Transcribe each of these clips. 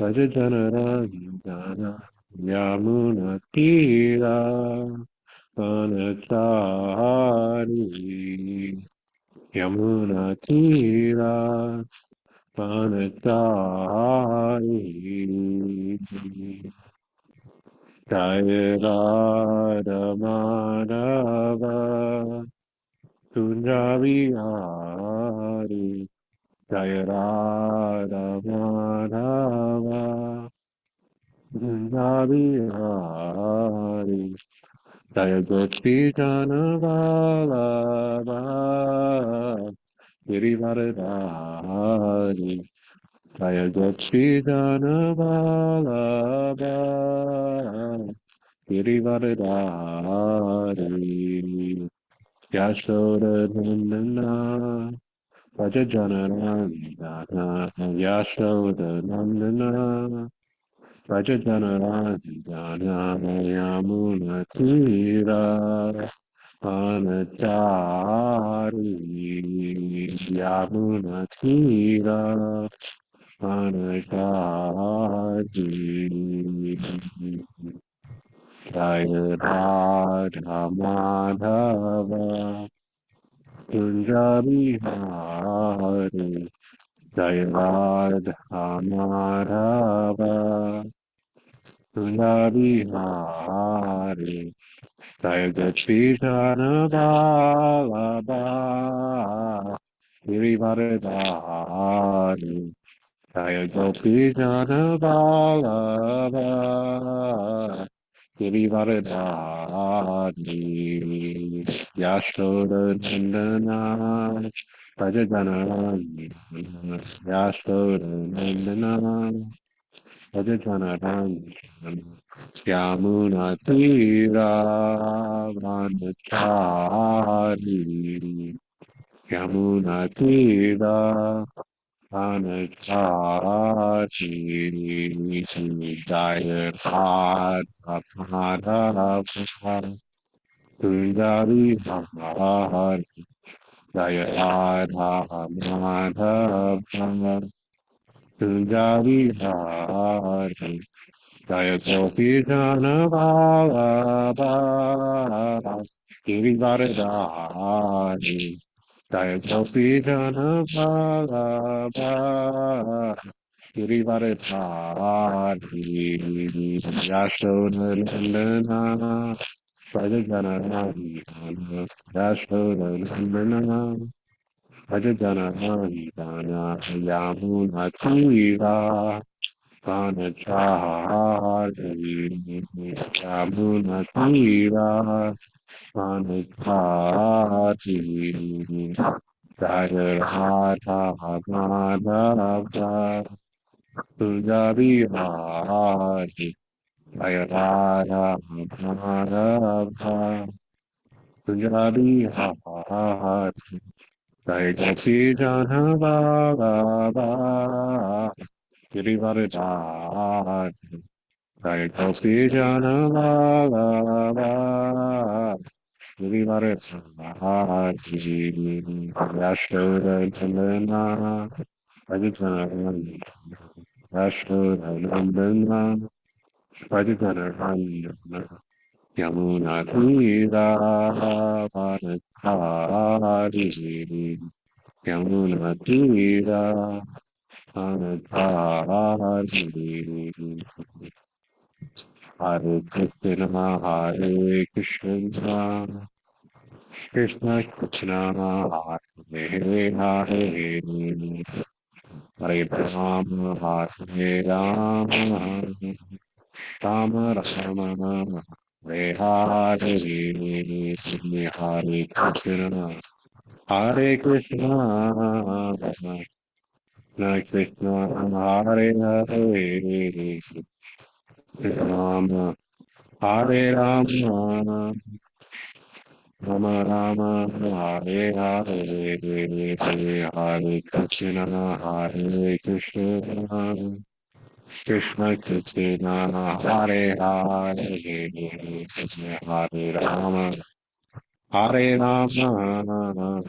Vajajanarandana Yamuna Tira Vanachari Yamuna Tira Vanachari Jaya Radha Madhava Kunjavihari Jaya Radha Madhava Kunjavihari Jaya Gopi Jana Vallabha Girivaradhari Jaya Gopi Jana Vallabha Girivaradhari Yashoda Nandana Rajajanarandana Yashoda Nandana Rajajanarandana Yamuna Tira Anachari Yamuna Tira Anachari Jaya Radha Madhava Kunjabihari Jaya Radha Madhava Kunjabihari Jaya Gopishana Vallabha Girivaradhari Jaya Gopishana Vallabha Girivaradhari Yashoda Nandana Rajajanarandana Yashoda Nandana Rajajanarandana Yamuna Tira Vanachari Yamuna Tira Vanachari Jaya Radha Kunjari Bhagavad Jaya Radha Madhava Kunjari Bhagavad Jaya Gopi Jana Vallabha Girivaradhari Jaya Gopi Jana Vallabha Girivaradhari Yashoda Nandana Rajajanarandana Yashoda Nandana Rajajanarandana Yamuna Tira Vanachari Yamuna Tira Vanachari Jaya Radha Madhava Kunjabihari Jaya Radha Madhava Kunjabihari Jaya Gopi Jana Vallabha Girivaradhari Jaya Gopi Jana Vallabha Girivaradhari Yashoda Nandana Rajajanarandana Yashoda Nandana Rajajanarandana Yamuna Tira Vanachari Yamuna Tira Vanachari Hare Krishna Hare Krishna Krishna Krishna Hare Hare Hare Rama Hare Rama Rama Rama Hare Hare Hare Krishna Hare Krishna Krishna Hare Hare Rama Hare Rama Rama Rama Hare Hare Hare Krishna Hare Krishna Krishna Krishna Hare Hare Hare Rama Hare Rama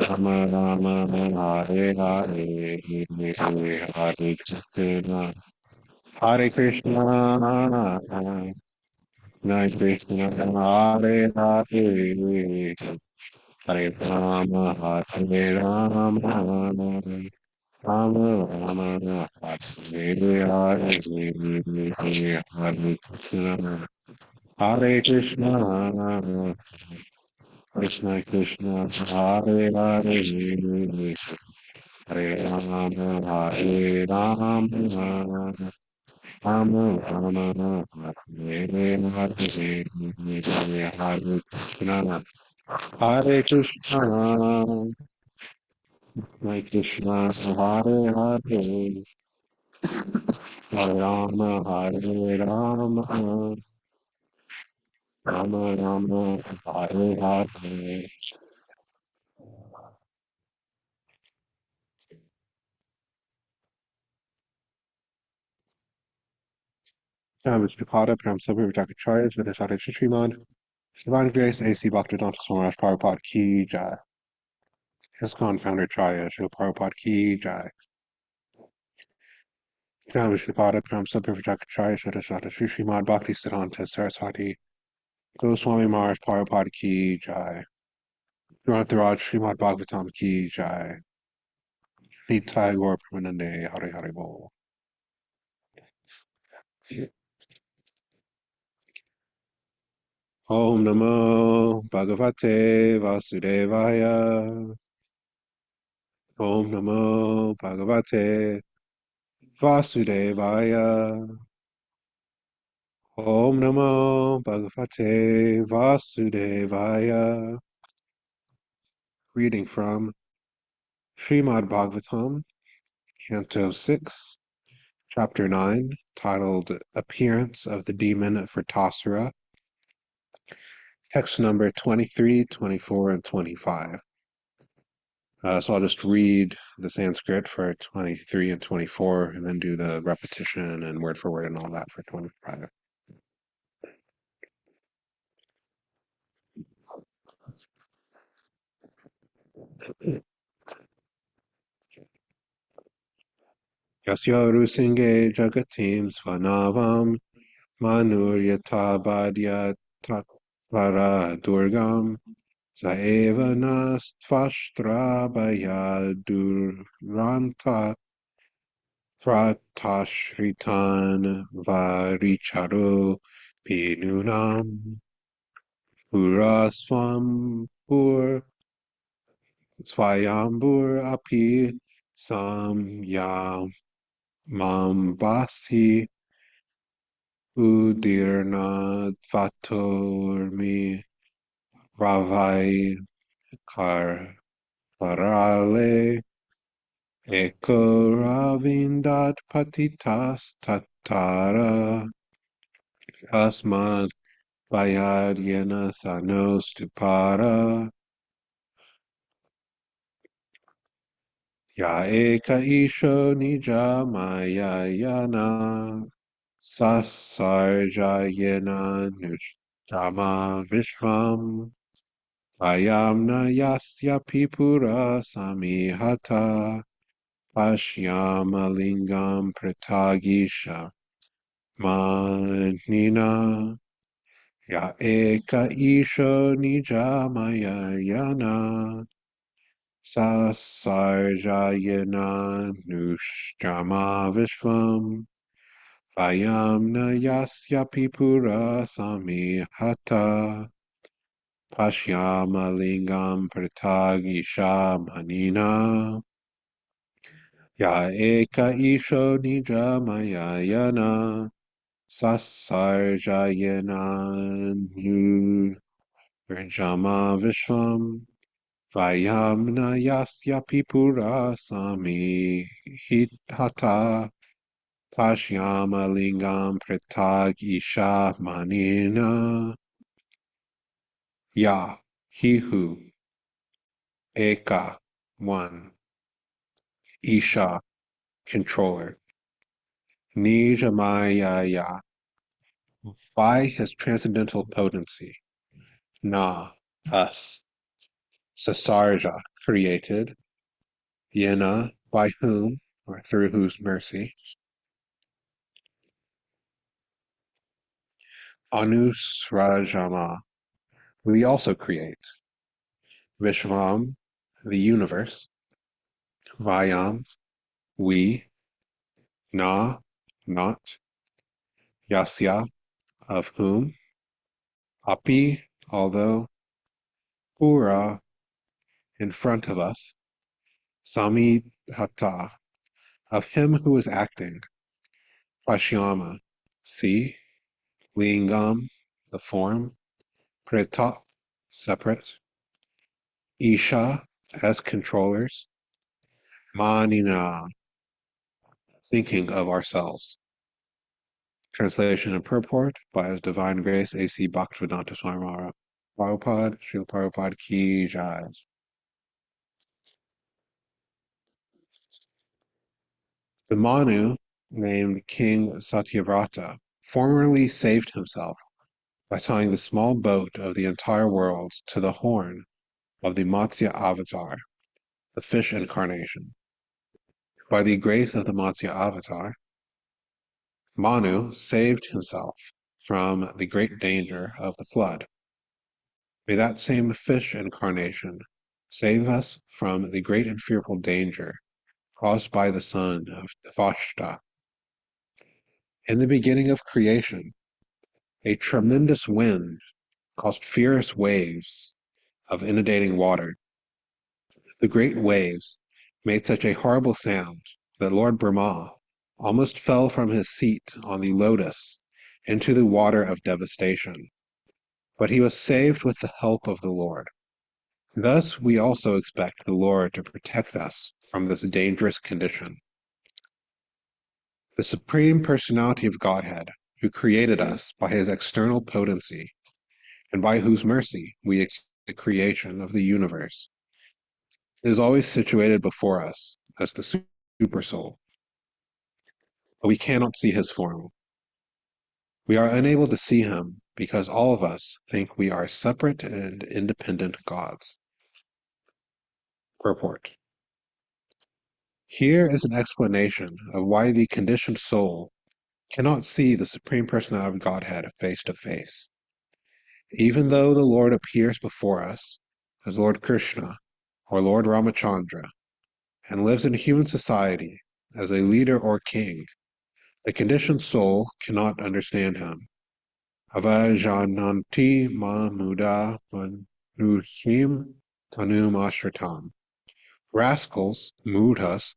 Rama Rama Hare Hare Hare Krishna Hare Krishna Krishna Hare Hare Hare Rama Hare Rama Rama Rama Hare Hare Hare Krishna Krishna Krishna Hare Hare Hare Rama Hare Rama Rama Rama Hare Hare Hare Krishna Hare Krishna Hare Krishna Hare Hare Hare Rama Hare Rama Rama Rama Hare Hare Vishnupada Pram Sabha Vitakacharya Svedasada Srimad Divine Grace A.C. Bhaktivedanta Swami Maharaj Prabhupada Ki Jai ISKCON Founder Charya Srila Prabhupada Ki Jai Vishnupada Pram Sabha Vitakacharya Svedasada Srimad Bhakti Siddhanta Saraswati Goswami Maharaj Prabhupada Ki Jai Granatharaj Srimad Bhagavatam Ki Jai Nitai Gaur Pramanande Hare Hare Bol Om Namo Bhagavate Vasudevaya Om Namo Bhagavate Vasudevaya Om Namo Bhagavate Vasudevaya. Reading from Srimad Bhagavatam, Canto 6, Chapter 9, titled Appearance of the Demon Vritasura, text number 23, 24, and 25. So I'll just read the Sanskrit for 23 and 24, and then do the repetition and word for word and all that for 25. Yasya Rusinge Jagatim Svanavam Manuryatabadya Tatvara Durgam Saeva Nastvashtrabhaya Duranta Pratashritan Varicharo Pinunam Puraswam Pur Swayambur Api Samyam Mambasi Udirna Vatormi Ravai Karale Eko Ravindat Patitas Tatara Asmad Vayadyana Sanos Tupara Ya Eka Isho Nija Mayayana Sasarjayena Nujama Vishvam Ayamna Yasya Pipura Samihata Pasyamalingam Pratagisha Manina Ya Eka Isha Nijamaya Yana Sasarjayana Nushjama Vishvam Vayamna Yasya Pipura Samihata Pasyamalingam Pratagisha Manina Ya Eka Isho Nijamaya Yana Sasarjayana Nurjama Vishvam Vayamna Yasya Pipura Sami Hithata Pashyama Lingam Pratag Isha Manina Ya He who Eka one Isha controller Nijamaya by his transcendental potency Na us Sasarja, created. Yena, by whom, or through whose mercy. Anusrajama, we also create. Vishvam, the universe. Vayam, we. Na, not. Yasya, of whom. Api, although. Pura, in front of us. Samihata, of him who is acting. Pashyama, see. Lingam, the form. Preta, separate. Isha, as controllers. Manina, thinking of ourselves. Translation and purport by His Divine Grace A.C. Bhaktivedanta Swami Maharaj. Prabhupada, Srila Prabhupada Ki Jai. The Manu, named King Satyavrata, formerly saved himself by tying the small boat of the entire world to the horn of the Matsya Avatar, the fish incarnation. By the grace of the Matsya Avatar, Manu saved himself from the great danger of the flood. May that same fish incarnation save us from the great and fearful danger caused by the son of Vashta. In the beginning of creation, a tremendous wind caused fierce waves of inundating water. The great waves made such a horrible sound that Lord Brahma almost fell from his seat on the lotus into the water of devastation. But he was saved with the help of the Lord. Thus, we also expect the Lord to protect us from this dangerous condition. The Supreme Personality of Godhead, who created us by his external potency, and by whose mercy we accept the creation of the universe, is always situated before us as the Supersoul. But we cannot see his form. We are unable to see him because all of us think we are separate and independent gods. Purport. Here is an explanation of why the conditioned soul cannot see the Supreme Personality of Godhead face to face. Even though the Lord appears before us as Lord Krishna or Lord Ramachandra and lives in human society as a leader or king, the conditioned soul cannot understand him. Avajananti ma muda manushim tanum ashratam. Rascals, mudhas,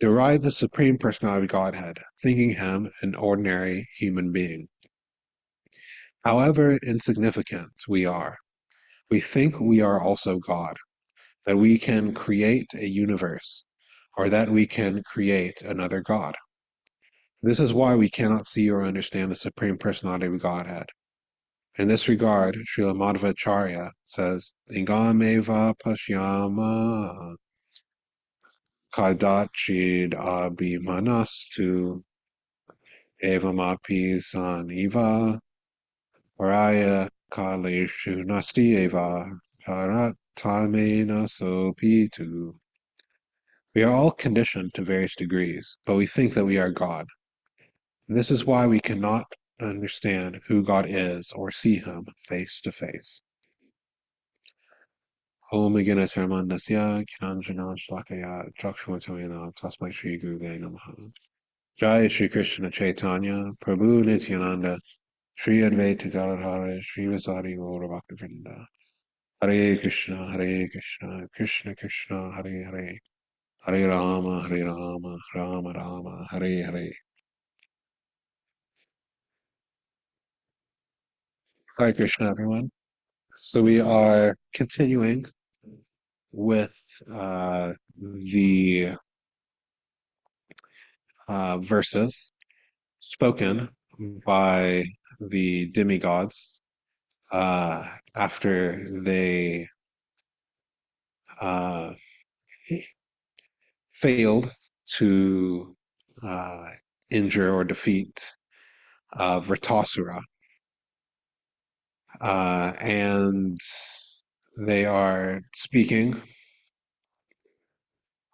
deride the Supreme Personality of Godhead, thinking him an ordinary human being. However insignificant we are, we think we are also God, that we can create a universe, or that we can create another God. This is why we cannot see or understand the Supreme Personality of Godhead. In this regard, Srila Madhvacharya says, Lingameva pashyama kadachid abhimanastu evamapi saniva Paraya kaleshu nasti eva tarattamena sopitu. We are all conditioned to various degrees, but we think that we are God. This is why we cannot understand who God is or see him face to face. Om Agina Sarmandasya Kinanjana Shlakaya Chakshmatayana Tasmai Shri Guru Namaha. Jai Shri Krishna Chaitanya Prabhu Nityananda Shri Advaita Gadadhara Shri Vasari Gaura Bhaktivinoda. Hare Krishna, Krishna Krishna, Hare Hare, Hare Rama, Rama Rama, Hare Hare. Hare Krishna, everyone. So we are continuing with the verses spoken by the demigods after they uh, failed to injure or defeat Vratasura. And they are speaking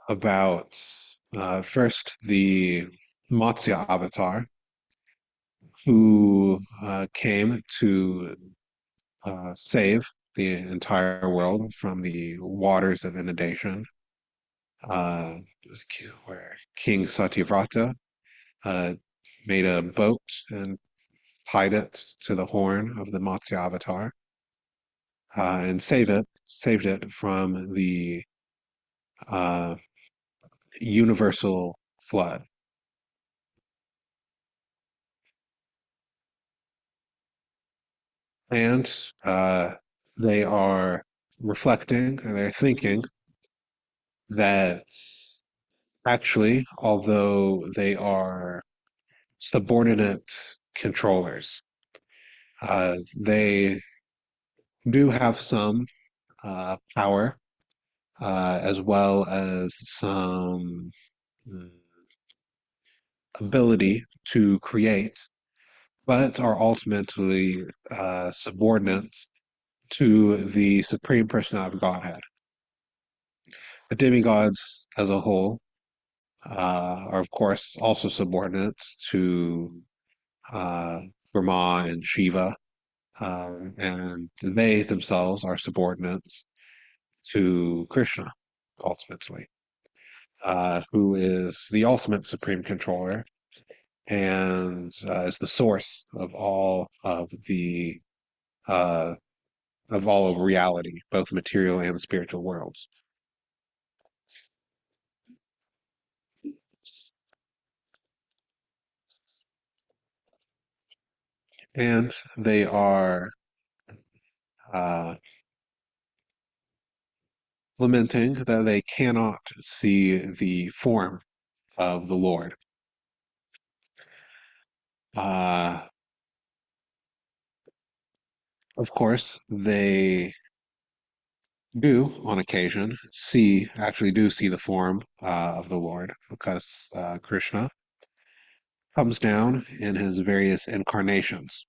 about first the Matsya avatar, who came to save the entire world from the waters of inundation, uh, where King Satyavrata uh, made a boat and tied it to the horn of the Matsya avatar, and saved it from the uh, universal flood. And they are reflecting and they're thinking that actually, although they are subordinate controllers, they do have some power, as well as some mm, ability to create, but are ultimately subordinate to the Supreme Personality of Godhead. The demigods as a whole are, of course, also subordinate to uh, Brahma and Shiva, and they themselves are subordinate to Krishna, ultimately, who is the ultimate supreme controller and is the source uh, of all of reality, both material and the spiritual worlds. And they are uh, lamenting that they cannot see the form of the Lord. Uh, of course, they do, on occasion, actually do see the form of the Lord, because Krishna comes down in his various incarnations.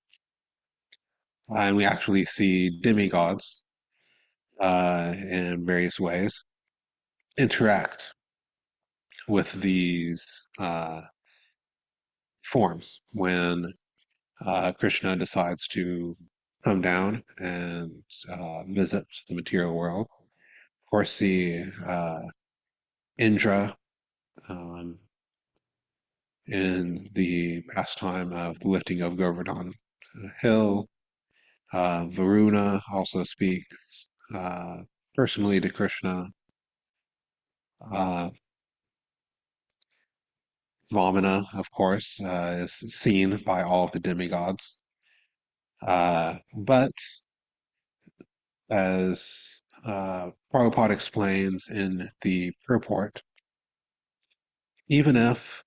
And we actually see demigods in various ways interact with these forms when Krishna decides to come down and visit the material world. Of course, see Indra um, in the pastime of the lifting of Govardhan Hill. Varuna also speaks personally to Krishna. Uh, Vamana, of course, is seen by all of the demigods. But as Prabhupada explains in the purport, even if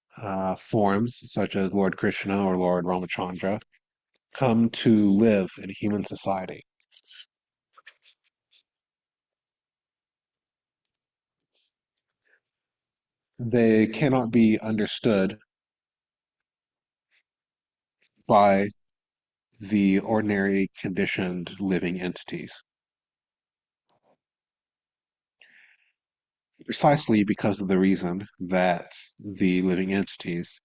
forms such as Lord Krishna or Lord Ramachandra come to live in human society, they cannot be understood by the ordinary conditioned living entities, precisely because of the reason that the living entities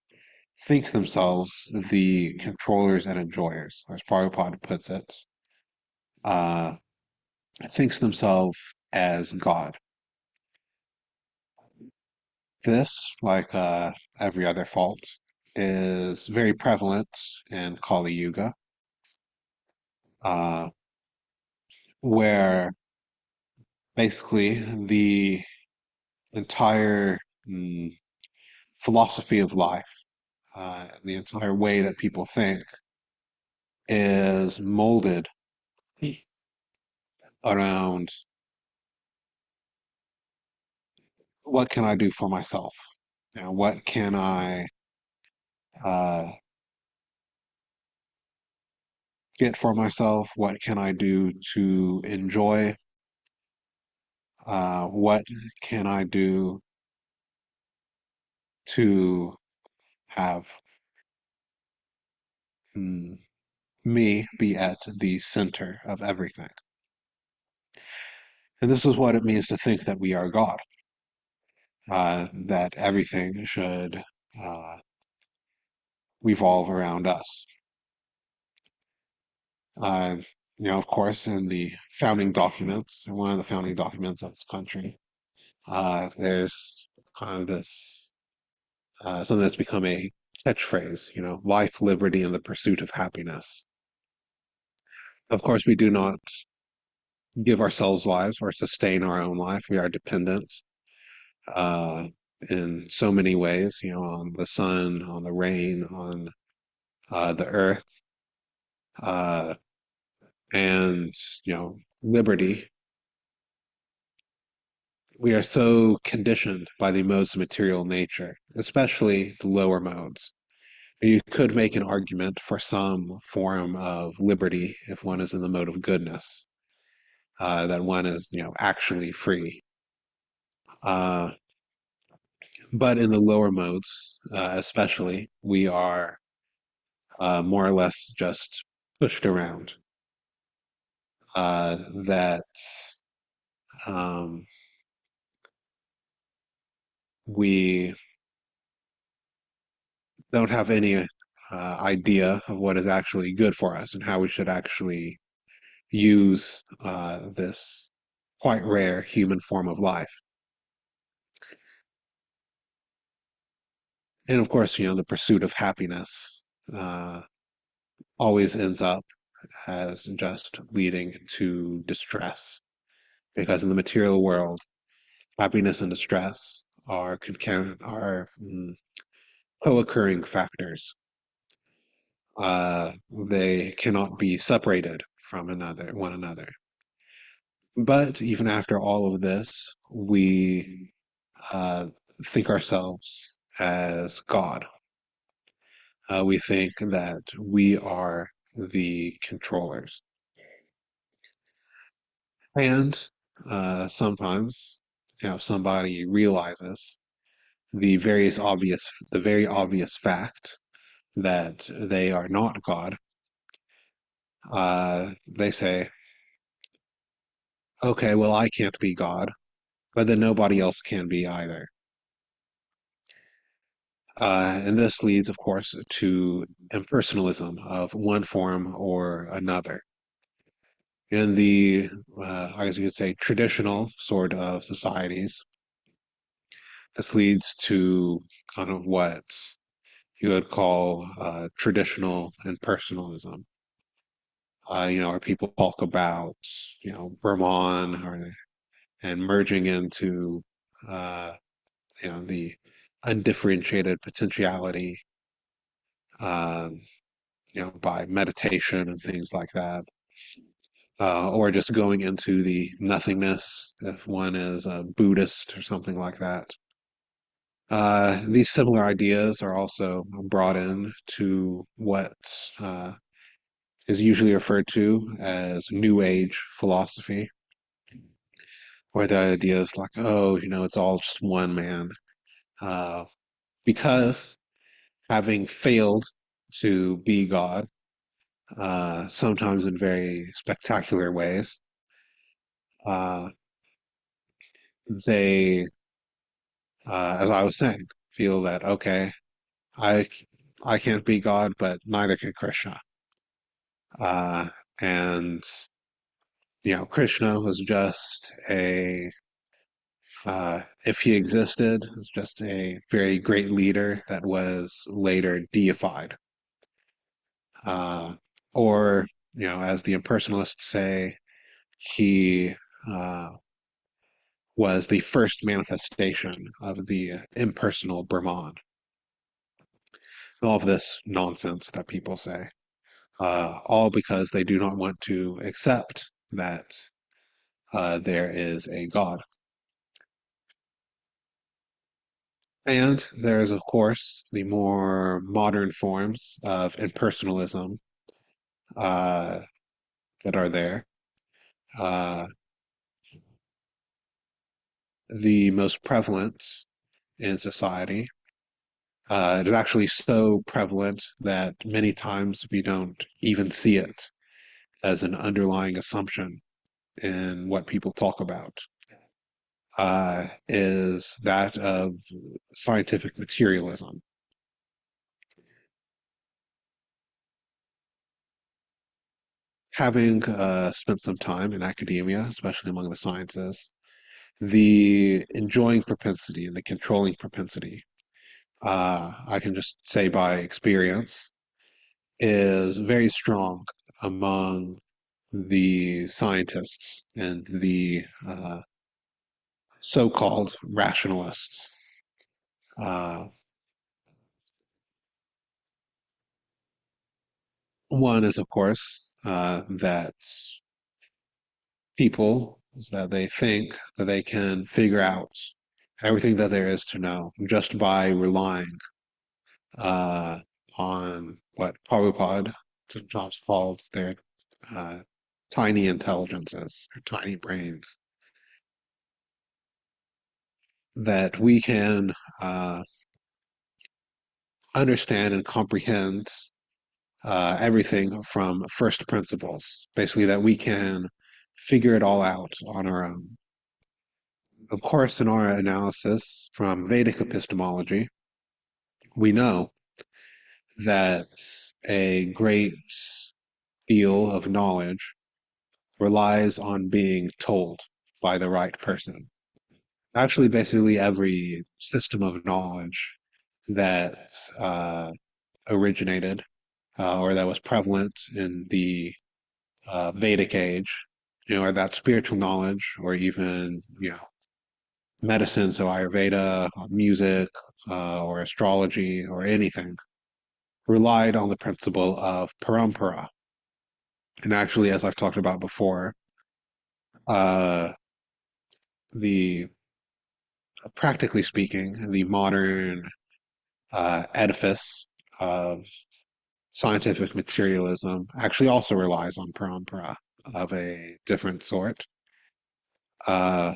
think themselves the controllers and enjoyers, as Prabhupada puts it, uh, thinks themselves as God. This, like every other fault, is very prevalent in Kali Yuga, uh, where basically the entire philosophy of life, the entire way that people think, is molded around what can I do for myself? What can I uh, get for myself? What can I do to enjoy? What can I do to have mm, me be at the center of everything? And this is what it means to think that we are God, that everything should revolve around us. Uh, of course, in the founding documents, one of the founding documents of this country, there's kind of this something that's become a catchphrase, life, liberty, and the pursuit of happiness. Of course, we do not give ourselves lives or sustain our own life. We are dependent uh, in so many ways, on the sun, on the rain, on the earth, uh, and, liberty. We are so conditioned by the modes of material nature, especially the lower modes. You could make an argument for some form of liberty if one is in the mode of goodness, that one is, actually free. Uh, but in the lower modes, especially, we are more or less just pushed around. That um, we don't have any idea of what is actually good for us and how we should actually use this quite rare human form of life. And of course, the pursuit of happiness uh, always ends up as just leading to distress, because in the material world, happiness and distress are co-occurring factors. They cannot be separated from one another. But even after all of this, we uh, think ourselves as God. We think that we are the controllers. And sometimes, somebody realizes the very obvious fact that they are not God. They say, okay, well, I can't be God, but then nobody else can be either. And this leads, of course, to impersonalism of one form or another. In the, I guess you could say, traditional sort of societies, this leads to kind of what you would call traditional impersonalism. Where people talk about, Brahman and merging into, uh, the undifferentiated potentiality, um, by meditation and things like that, or just going into the nothingness if one is a Buddhist or something like that. These similar ideas are also brought in to what uh, is usually referred to as New Age philosophy, where the idea is like, oh, it's all just one man. Uh, because having failed to be God, sometimes in very spectacular ways, uh, they, as I was saying, feel that, okay, I, I can't be God, but neither can Krishna. Uh, and, Krishna was just if he existed, was just a very great leader that was later deified. Uh, or, as the impersonalists say, he uh, was the first manifestation of the impersonal Brahman. All of this nonsense that people say, all because they do not want to accept that there is a God. And there is, of course, the more modern forms of impersonalism uh, that are there. Uh, the most prevalent in society. It is actually so prevalent that many times we don't even see it as an underlying assumption. in what people talk about is that of scientific materialism. Having spent some time in academia, especially among the sciences, the enjoying propensity and the controlling propensity, I can just say by experience, is very strong among the scientists and the so-called rationalists. Uh, One is, of course, that people that they think that they can figure out everything that there is to know just by relying uh, on what Prabhupada sometimes called their uh, tiny intelligences or tiny brains, that we can understand and comprehend everything from first principles, basically, that we can figure it all out on our own. Of course, in our analysis from Vedic epistemology, we know that a great deal of knowledge relies on being told by the right person. Actually, basically, every system of knowledge that originated or that was prevalent in the Vedic age, or that spiritual knowledge, or even, medicine, so Ayurveda, or music, or astrology, or anything, relied on the principle of parampara. And actually, as I've talked about before, uh, the practically speaking, the modern edifice of scientific materialism actually also relies on parampara of a different sort. Uh,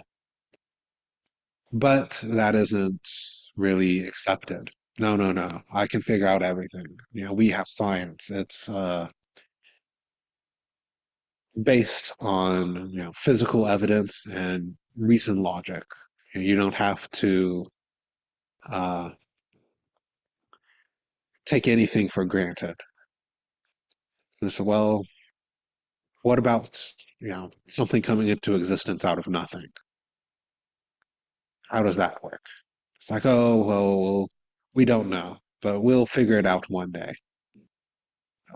but that isn't really accepted. No, no, no. I can figure out everything. We have science. It's based on, physical evidence and reason logic. You don't have to uh, take anything for granted. And so, well, what about, something coming into existence out of nothing? How does that work? It's like, oh, well, we don't know, but we'll figure it out one day.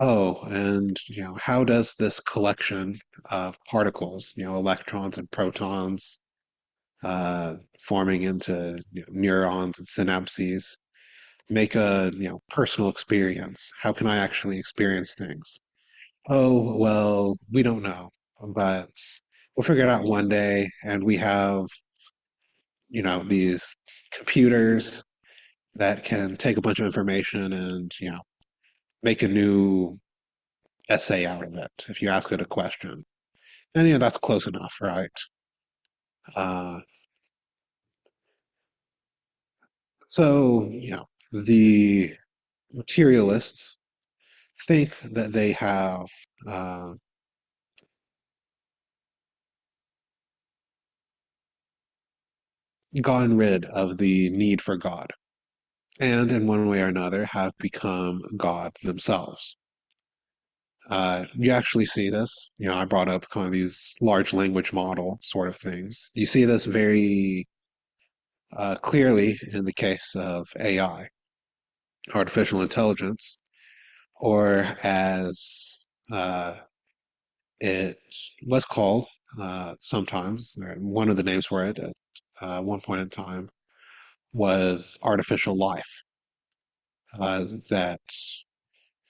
Oh, and how does this collection of particles, electrons and protons, forming into neurons and synapses, make a personal experience? How can I actually experience things? Oh, well, we don't know, but we'll figure it out one day, and we have these computers that can take a bunch of information and make a new essay out of it if you ask it a question. And that's close enough, right? Uh, so, the materialists think that they have uh, gotten rid of the need for God, and in one way or another have become God themselves. You actually see this. I brought up kind of these large language model sort of things. You see this very clearly in the case of AI, artificial intelligence, or as it was called sometimes, or one of the names for it at one point in time was artificial life. That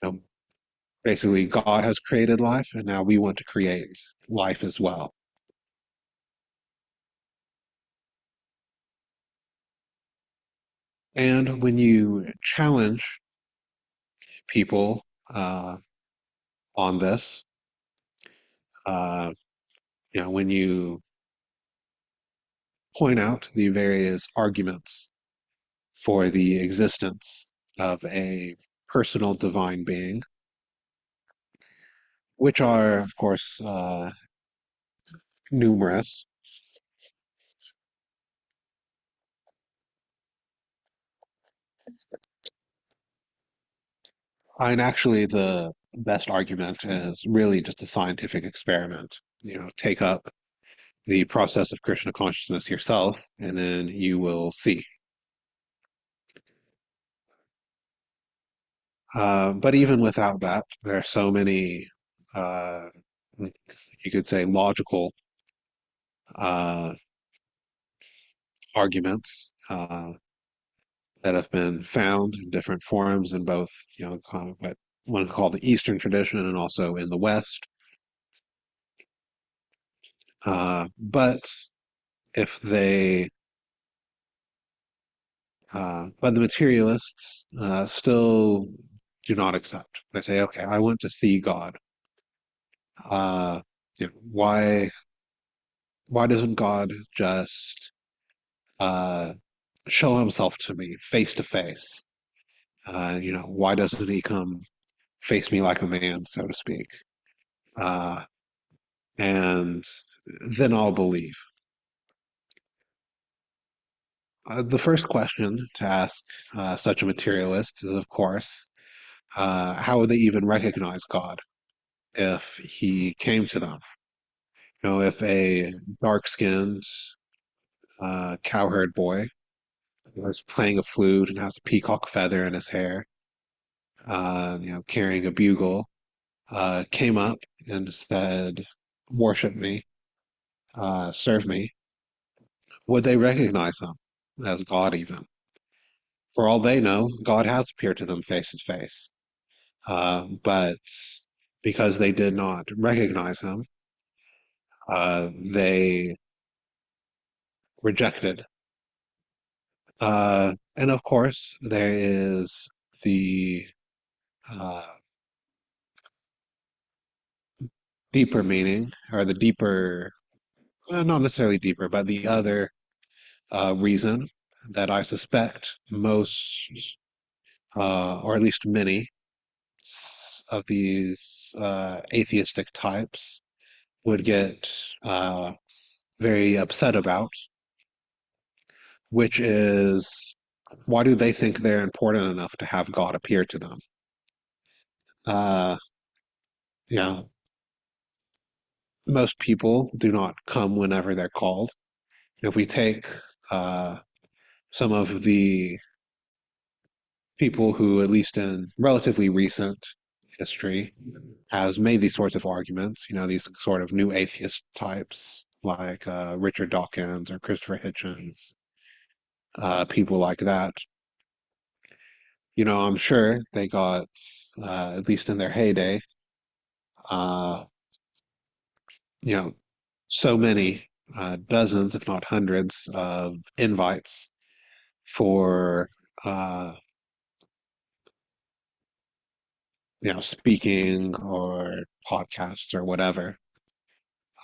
you know, basically God has created life, and now we want to create life as well. And when you challenge people on this, uh, when you point out the various arguments for the existence of a personal divine being, which are, of course, numerous. And actually, the best argument is really just a scientific experiment. Take up the process of Krishna consciousness yourself, and then you will see. But even without that, there are so many, uh, you could say, logical uh, arguments that have been found in different forms in both, kind of what one could call the Eastern tradition and also in the West. But if they, but the materialists still do not accept. They say, okay, I want to see God. Uh, why doesn't God just uh, show himself to me face to face? Why doesn't he come face me like a man, so to speak? Uh, and then I'll believe. The first question to ask such a materialist is, of course, how would they even recognize God if he came to them? If a dark-skinned cowherd boy was playing a flute and has a peacock feather in his hair, carrying a bugle, came up and said, "Worship me, serve me," would they recognize him as God even? For all they know, God has appeared to them face to face. But because they did not recognize him, they rejected. And of course, there is the uh, deeper meaning, or the deeper, not necessarily deeper, but the other reason that I suspect most, or at least many, of these atheistic types would get very upset about, which is, why do they think they're important enough to have God appear to them? Uh, you know, most people do not come whenever they're called. If we take uh, some of the people who, at least in relatively recent history, has made these sorts of arguments, these sort of new atheist types like Richard Dawkins or Christopher Hitchens, people like that. I'm sure they got, at least in their heyday, uh, you know, so many, dozens, if not hundreds, of invites for, uh, speaking or podcasts or whatever.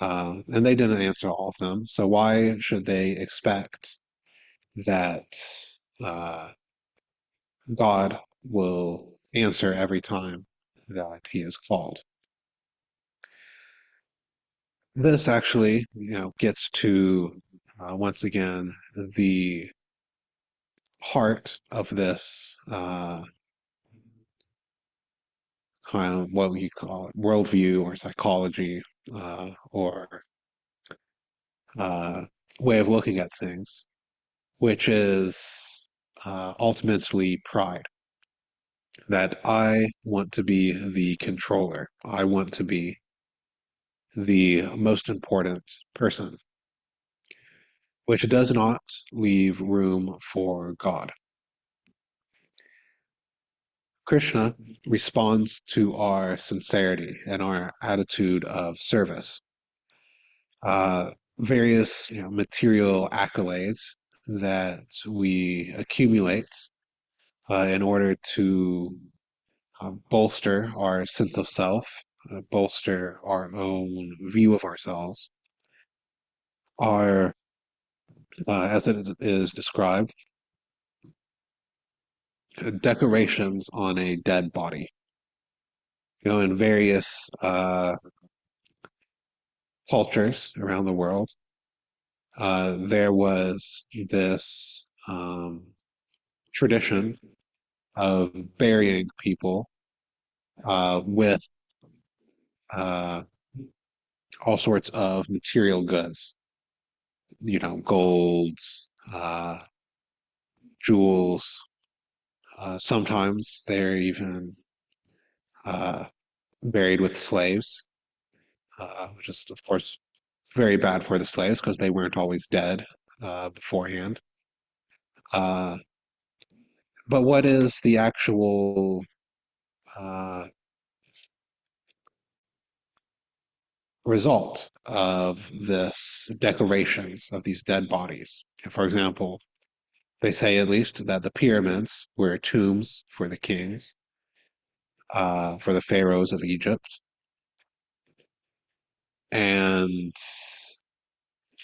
And they didn't answer all of them. So why should they expect that uh, God will answer every time that he is called? This actually, gets to once again the heart of this kind of what we call it, worldview or psychology or uh, way of looking at things, which is ultimately pride. That I want to be the controller. I want to be the most important person, which does not leave room for God. Krishna responds to our sincerity and our attitude of service. Various material accolades that we accumulate in order to bolster our sense of self, bolster our own view of ourselves, are, as it is described, decorations on a dead body. In various cultures around the world, there was this tradition of burying people with uh, all sorts of material goods, gold, uh, jewels. Sometimes they're even uh, buried with slaves, which is, of course, very bad for the slaves because they weren't always dead beforehand. Uh, but what is the actual uh, result of this decorations of these dead bodies? For example, they say at least that the pyramids were tombs for the kings, for the pharaohs of Egypt. And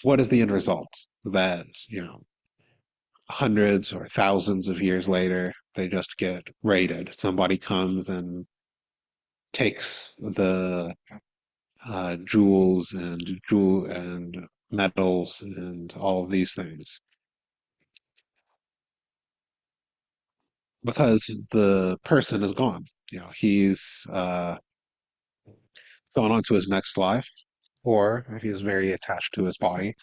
what is the end result? That, hundreds or thousands of years later, they just get raided. Somebody comes and takes the jewels and metals and all of these things because the person is gone. He's gone on to his next life, or he is very attached to his body,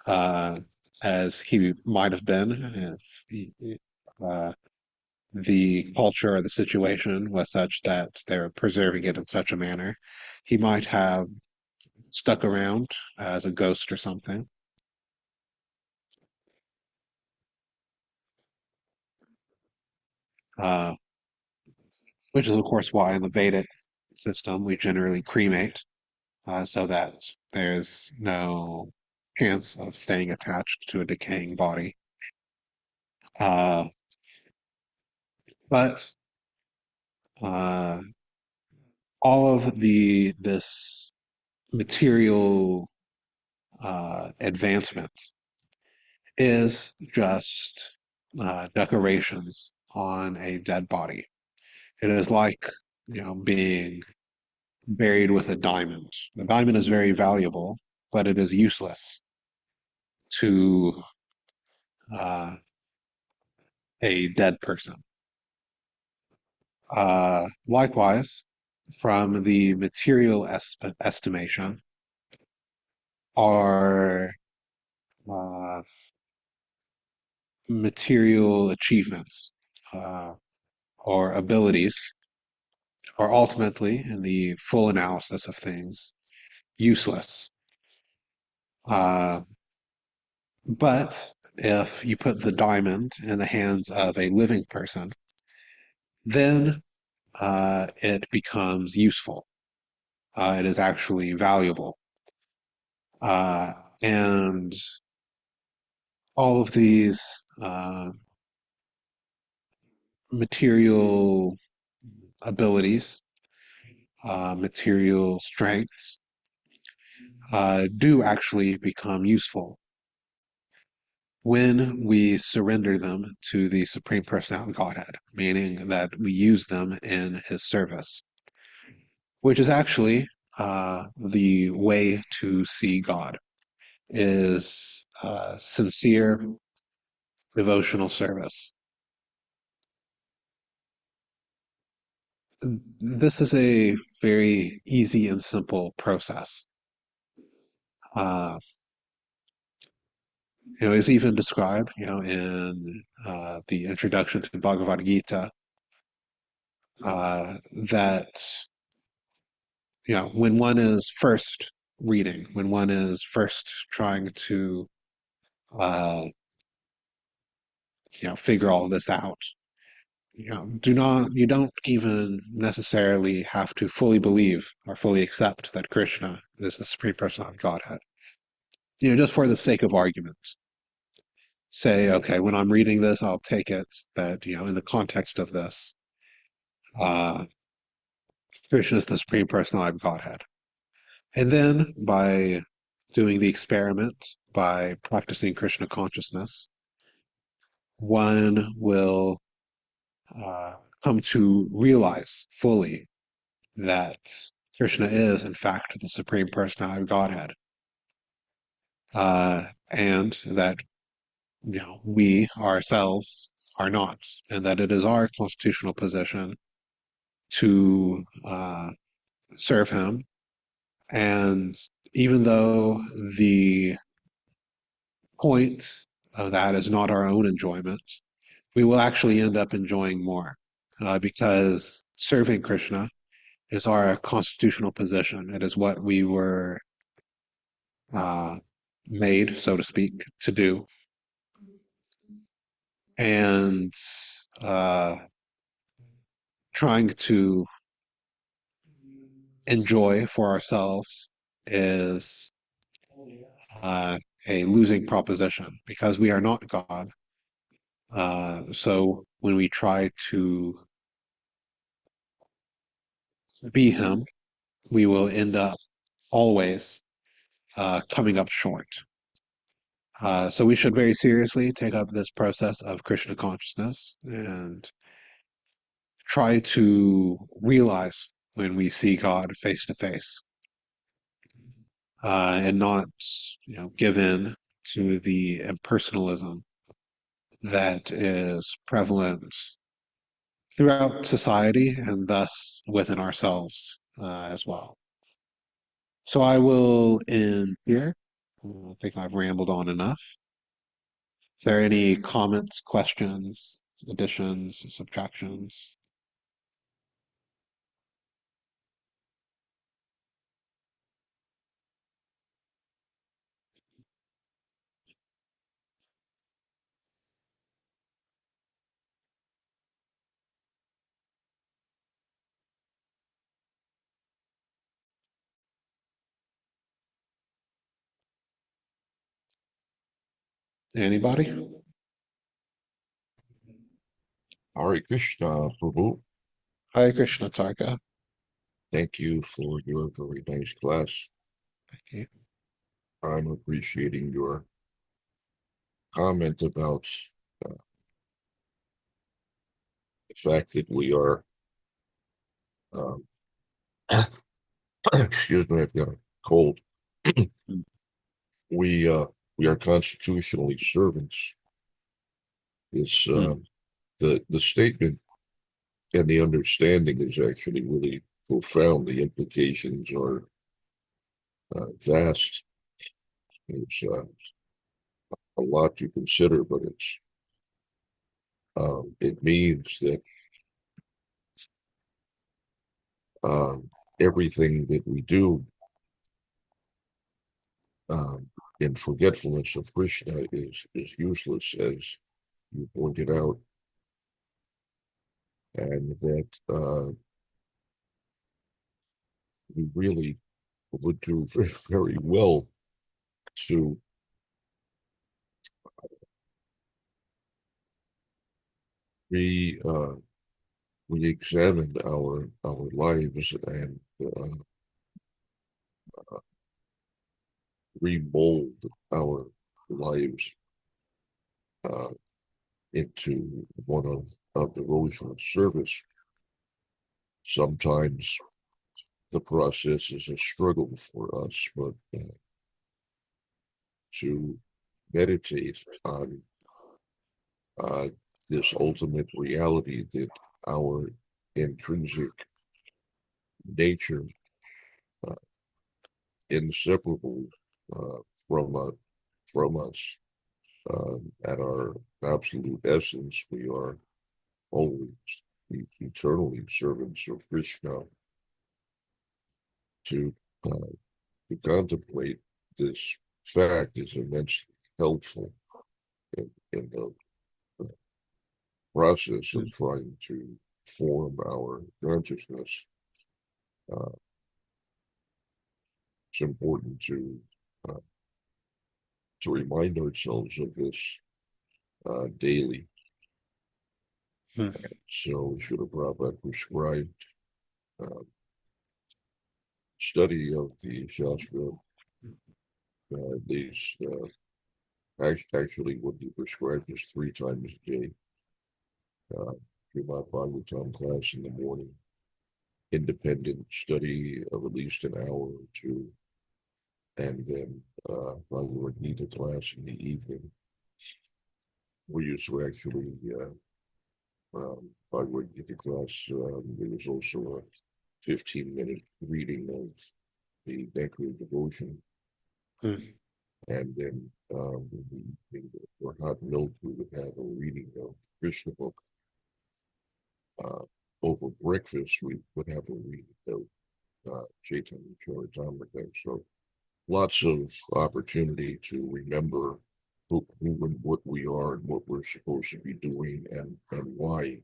uh, as he might have been if uh, the culture or the situation was such that they're preserving it in such a manner. He might have stuck around as a ghost or something. Uh, which is, of course, why in the Vedic system we generally cremate, so that there's no chance of staying attached to a decaying body. Uh, but uh, all of this material advancement is just decorations on a dead body. It is like, being buried with a diamond. The diamond is very valuable, but it is useless to uh, a dead person. Likewise, from the material estimation, our uh, material achievements or abilities are ultimately, in the full analysis of things, useless. Uh, but if you put the diamond in the hands of a living person, then it becomes useful. It is actually valuable. Uh, and all of these material abilities, material strengths, do actually become useful when we surrender them to the Supreme Personality of Godhead, meaning that we use them in His service, which is actually the way to see God, is sincere devotional service. This is a very easy and simple process. Uh, it's even described, in the introduction to Bhagavad Gita, that when one is first reading, when one is first trying to uh, figure all this out, you don't even necessarily have to fully believe or fully accept that Krishna is the supreme personality of Godhead. Just for the sake of argument, say, okay, when I'm reading this, I'll take it that, in the context of this, uh, Krishna is the supreme personality of Godhead. And then by doing the experiment, by practicing Krishna consciousness, one will uh, come to realize fully that Krishna is, in fact, the Supreme Personality of Godhead, and that we ourselves are not, and that it is our constitutional position to serve him. And even though the point of that is not our own enjoyment, we will actually end up enjoying more because serving Krishna is our constitutional position. It is what we were uh, made, so to speak, to do. And trying to enjoy for ourselves is uh, a losing proposition because we are not God. So when we try to be Him, we will end up always coming up short. So we should very seriously take up this process of Krishna consciousness and try to realize when we see God face to face, and not, give in to the impersonalism that is prevalent throughout society and thus within ourselves as well. So I will end here. I think I've rambled on enough. If there are any comments, questions, additions, subtractions? Anybody? Hare Krishna, Prabhu. Hare Krishna, Tarka. Thank you for your very nice class. Thank you. I'm appreciating your comment about the fact that we are, um, excuse me, I've got a cold. we are constitutionally servants. It's the statement and the understanding is actually really profound. The implications are vast. It's a lot to consider, but it means that everything that we do in forgetfulness of Krishna is useless, as you pointed out, and that we really would do very, very well to re re-examine our lives and remold our lives into one of devotional service. Sometimes the process is a struggle for us, but to meditate on this ultimate reality that our intrinsic nature, inseparable from us, at our absolute essence, we are always eternally servants of Krishna. To contemplate this fact is immensely helpful in the process of trying to form our consciousness. It's important to remind ourselves of this daily. So Srila Prabhupada prescribed study of the Shastra. These actually would be prescribed just 3 times a day. Srimad Bhagavatam class in the morning independent study of at least an hour or two, and then Bhagavad Gita class in the evening. We used to actually Bhagavad Gita class. There was also a 15-minute reading of the Nagari devotion, and then for hot milk we would have a reading of Krishna book. Over breakfast we would have a reading of Chaitanya Charitamrita. So lots of opportunity to remember who and what we are and what we're supposed to be doing and why.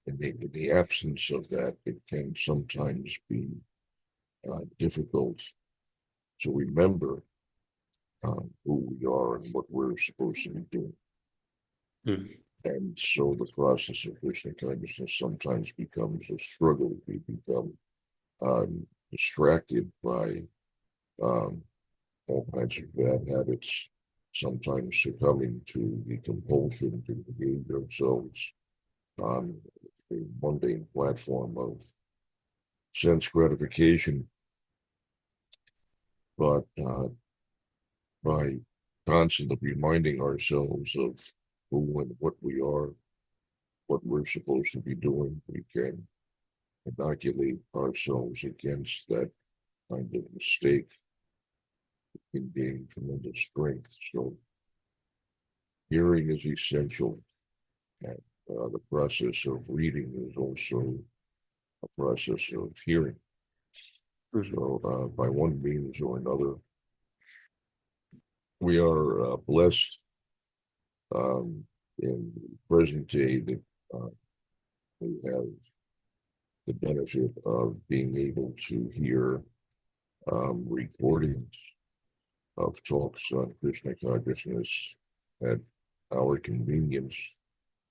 In the absence of that, it can sometimes be difficult to remember who we are and what we're supposed to be doing. And so the process of Krishna consciousness sometimes becomes a struggle. We become distracted by all kinds of bad habits, sometimes succumbing to the compulsion to engage ourselves on the mundane platform of sense gratification. But by constantly reminding ourselves of who and what we are, what we're supposed to be doing, we can inoculate ourselves against that kind of mistake. It can gain tremendous strength. So hearing is essential, and the process of reading is also a process of hearing. So by one means or another, we are blessed in the present day that we have the benefit of being able to hear recordings of talks on Krishna consciousness at our convenience.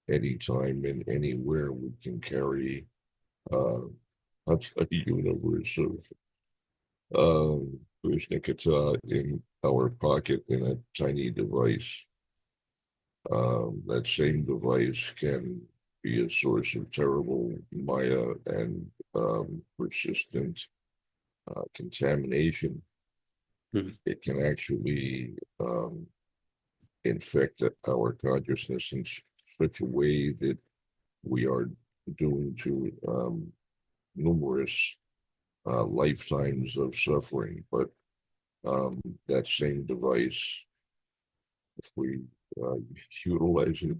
Anytime and anywhere we can carry a universe of Krishna Katha in our pocket in a tiny device. That same device can be a source of terrible maya and persistent contamination. It can actually infect our consciousness in such a way that we are doomed to numerous lifetimes of suffering. But that same device, if we utilize it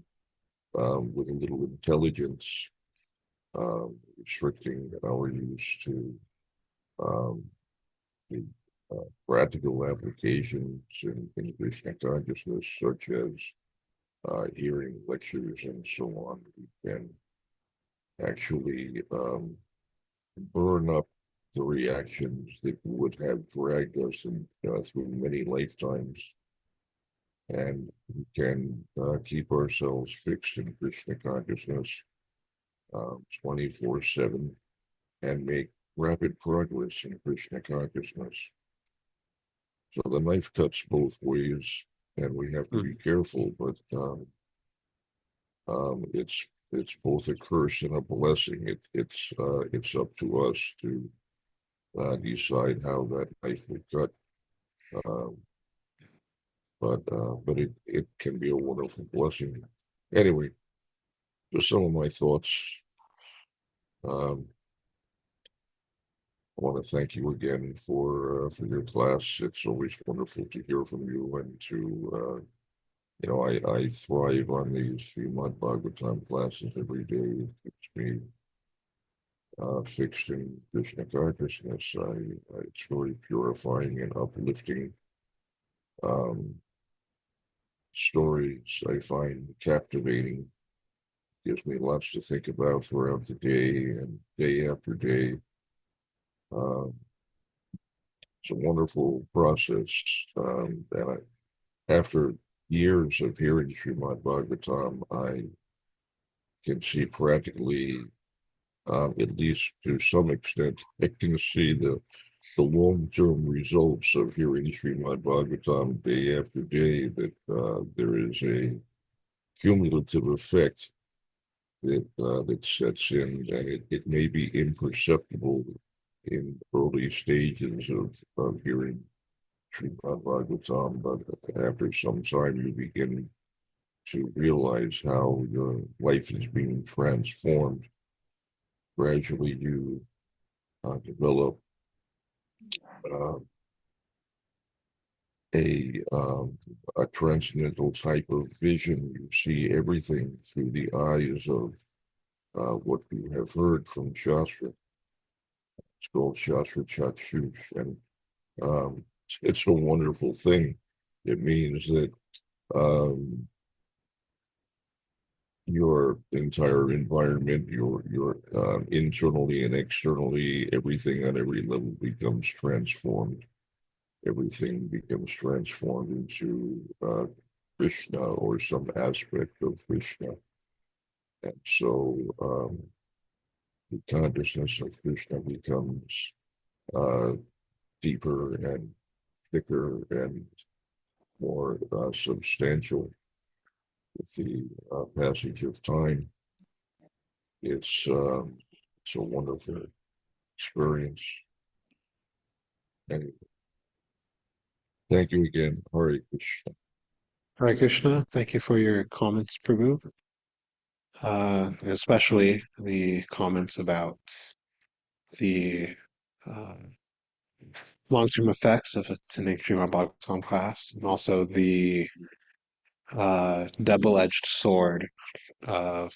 with a little intelligence, restricting our use to the practical applications in Krishna consciousness, such as hearing lectures and so on, we can actually burn up the reactions that would have dragged us through many lifetimes, and we can keep ourselves fixed in Krishna consciousness 24/7 and make rapid progress in Krishna consciousness. So the knife cuts both ways, and we have to be careful, but it's both a curse and a blessing. It's up to us to decide how that knife will cut. But it can be a wonderful blessing. Anyway, just some of my thoughts. I want to thank you again for your class. It's always wonderful to hear from you and to I thrive on these Srimad Bhagavatam classes every day. It keeps me fixed in Krishna consciousness. It's very purifying and uplifting stories. I find captivating. Gives me lots to think about throughout the day and day after day. It's a wonderful process. After years of hearing Srimad Bhagavatam, I can see practically, at least to some extent, I can see the long-term results of hearing Srimad Bhagavatam day after day, that there is a cumulative effect that sets in, and it may be imperceptible in early stages of hearing Srimad Bhagavatam, but after some time you begin to realize how your life is being transformed. Gradually, you develop uh, a transcendental type of vision. You see everything through the eyes of what you have heard from Shastra. It's called Shastra Chakshush, and it's a wonderful thing. It means that um, your entire environment, your internally and externally, everything on every level becomes transformed. Everything becomes transformed into Krishna or some aspect of Krishna. And so the consciousness of Krishna becomes uh, deeper and thicker and more substantial with the passage of time. It's a wonderful experience. Anyway, thank you again, Hare Krishna. Hare Krishna, thank you for your comments, Prabhu. Especially the comments about the uh, long-term effects of attending Srimad Bhagavatam class, and also the double-edged sword of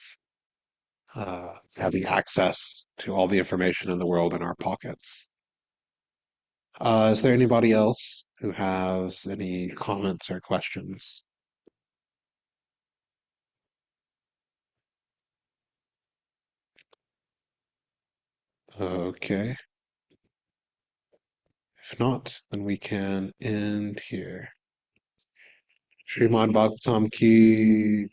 having access to all the information in the world in our pockets. Is there anybody else who has any comments or questions? Okay. If not, then we can end here. Srimad Bhagavatam ki